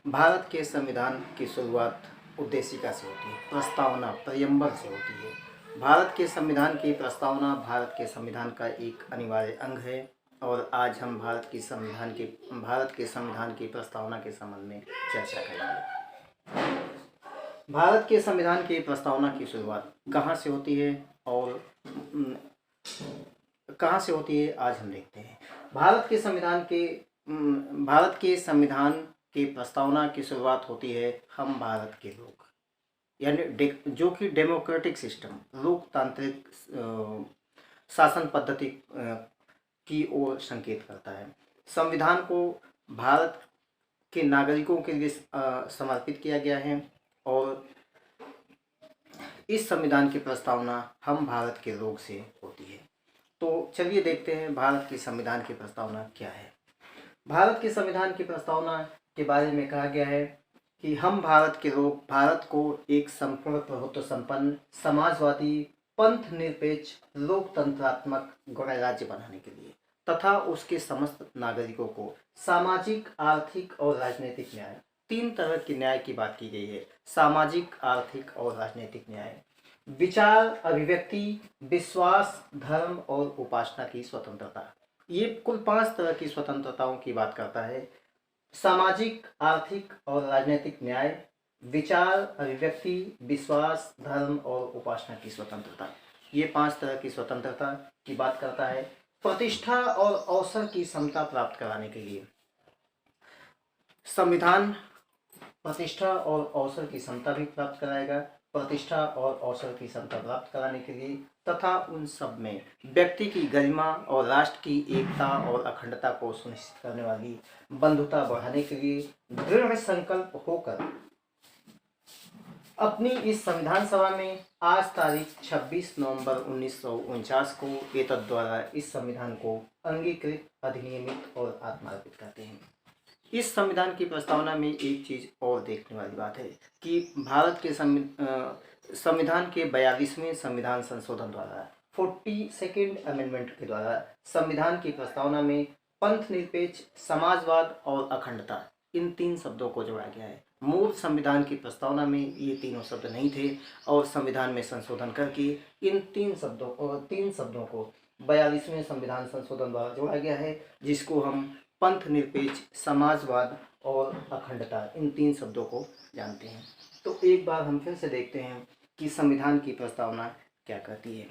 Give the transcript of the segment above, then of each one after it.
भारत के संविधान की शुरुआत उद्देशिका से होती है, प्रस्तावना प्रेम्बल से होती है। भारत के संविधान की प्रस्तावना भारत के संविधान का एक अनिवार्य अंग है और आज हम भारत के संविधान की प्रस्तावना के संबंध में चर्चा करेंगे। भारत के संविधान की प्रस्तावना की शुरुआत कहाँ से होती है और कहाँ से होती है आज हम देखते हैं। भारत के संविधान की प्रस्तावना की शुरुआत होती है हम भारत के लोग, यानी जो कि डेमोक्रेटिक सिस्टम, लोकतांत्रिक शासन पद्धति की ओर संकेत करता है। संविधान को भारत के नागरिकों के लिए समर्पित किया गया है और इस संविधान की प्रस्तावना हम भारत के लोग से होती है। तो चलिए देखते हैं भारत की संविधान की प्रस्तावना क्या है। भारत के संविधान की प्रस्तावना के बारे में कहा गया है कि हम भारत के लोग भारत को एक संपूर्ण प्रभुत्व संपन्न, समाजवादी, पंथ निरपेक्ष, लोकतंत्रात्मक गणराज्य बनाने के लिए तथा उसके समस्त नागरिकों को सामाजिक, आर्थिक और राजनीतिक न्याय, 3 तरह के न्याय की बात की गई है। सामाजिक, आर्थिक और राजनीतिक न्याय, विचार, अभिव्यक्ति, विश्वास, धर्म और उपासना की स्वतंत्रता, ये कुल 5 तरह की स्वतंत्रताओं की बात करता है। सामाजिक, आर्थिक और राजनीतिक न्याय, विचार, अभिव्यक्ति, विश्वास, धर्म और उपासना की स्वतंत्रता, ये 5 तरह की स्वतंत्रता की बात करता है। प्रतिष्ठा और अवसर की समता प्राप्त कराने के लिए संविधान प्रतिष्ठा और अवसर की समता भी प्राप्त कराएगा। प्रतिष्ठा और अवसर की समता प्राप्त कराने के लिए तथा उन सब में व्यक्ति की गरिमा और राष्ट्र की एकता और अखंडता को सुनिश्चित करने वाली बंधुता बढ़ाने के लिए दृढ़ संकल्प होकर अपनी इस संविधान सभा में आज तारीख 26 नवंबर 1949 को एतद द्वारा इस संविधान को अंगीकृत, अधिनियमित और आत्मार्पित करते हैं। इस संविधान की प्रस्तावना में एक चीज और देखने वाली बात है कि भारत के संविधान के 42वें संविधान संशोधन द्वारा 42nd अमेंडमेंट के द्वारा संविधान की प्रस्तावना में पंथ निरपेक्ष, समाजवाद और अखंडता, इन 3 शब्दों को जोड़ा गया है। मूल संविधान की प्रस्तावना में ये तीनों शब्द नहीं थे और संविधान में संशोधन करके इन 3 शब्दों को 42वें संविधान संशोधन द्वारा जोड़ा गया है, जिसको हम पंथ निरपेक्ष, समाजवाद और अखंडता, इन 3 शब्दों को जानते हैं। तो एक बार हम फिर से देखते हैं कि संविधान की प्रस्तावना क्या कहती है।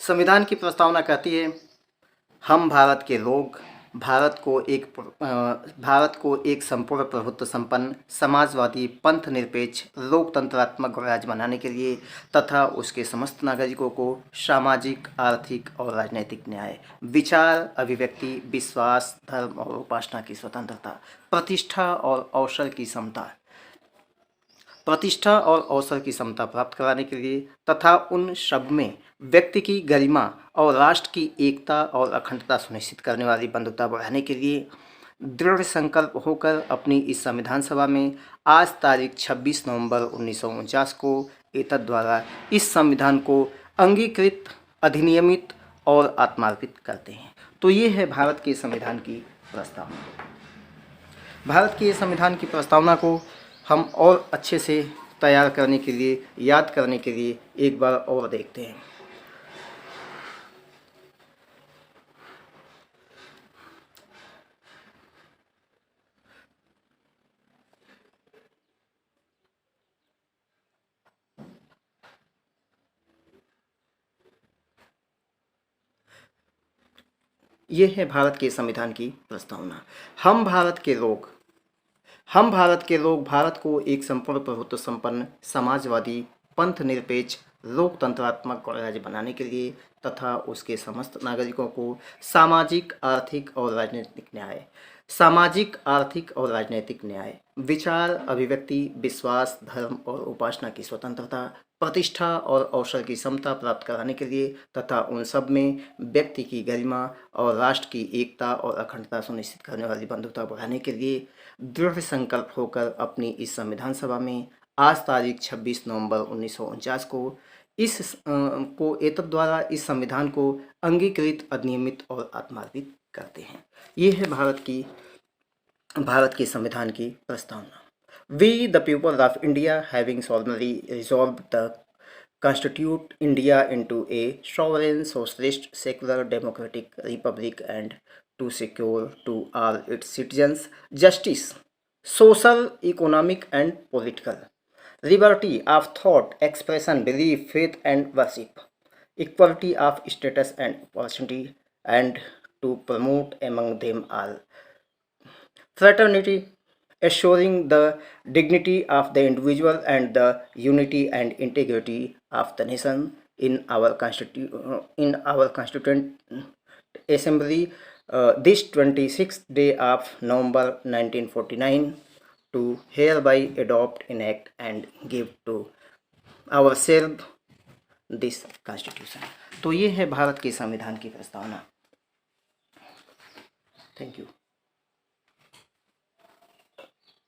संविधान की प्रस्तावना कहती है हम भारत के लोग भारत को एक संपूर्ण प्रभुत्व संपन्न, समाजवादी, पंथ निरपेक्ष, लोकतंत्रात्मक गणराज्य बनाने के लिए तथा उसके समस्त नागरिकों को सामाजिक, आर्थिक और राजनीतिक न्याय, विचार, अभिव्यक्ति, विश्वास, धर्म और उपासना की स्वतंत्रता, प्रतिष्ठा और अवसर की समता प्राप्त कराने के लिए तथा उन सब में व्यक्ति की गरिमा और राष्ट्र की एकता और अखंडता सुनिश्चित करने वाली बंधुता बढ़ाने के लिए दृढ़ संकल्प होकर अपनी इस संविधान सभा में आज तारीख 26 नवंबर 1949 को एतद द्वारा इस संविधान को अंगीकृत, अधिनियमित और आत्मार्पित करते हैं। तो ये है भारत के संविधान की प्रस्तावना। भारत के संविधान की प्रस्तावना को हम और अच्छे से तैयार करने के लिए, याद करने के लिए एक बार और देखते हैं। ये है भारत के संविधान की प्रस्तावना। हम भारत के लोग भारत को एक संपूर्ण प्रभुत्व संपन्न, समाजवादी, पंथ निरपेक्ष, लोकतंत्रात्मक गणराज्य बनाने के लिए तथा उसके समस्त नागरिकों को सामाजिक, आर्थिक और राजनीतिक न्याय, विचार, अभिव्यक्ति, विश्वास, धर्म और उपासना की स्वतंत्रता, प्रतिष्ठा और अवसर की समता प्राप्त कराने के लिए तथा उन सब में व्यक्ति की गरिमा और राष्ट्र की एकता और अखंडता सुनिश्चित करने वाली बंधुता बढ़ाने के लिए दृढ़ संकल्प होकर अपनी इस संविधान सभा में आज तारीख 26 नवंबर 1949 को को एतद्द्वारा इस संविधान को अंगीकृत, अधिनियमित और आत्मार्पित करते हैं। ये है भारत के संविधान की प्रस्तावना। We the people of India having solemnly resolved the constitute India into a sovereign, socialist, secular, democratic republic, and to secure to all its citizens justice, social, economic, and political, liberty of thought, expression, belief, faith, and worship, equality of status and opportunity, and to promote among them all fraternity, assuring the dignity of the individual and the unity and integrity of the nation in our constituent assembly, this 26th day of November 1949, to hereby adopt, enact, and give to ourselves this constitution। तो ये है भारत के संविधान की प्रस्तावना। Thank you.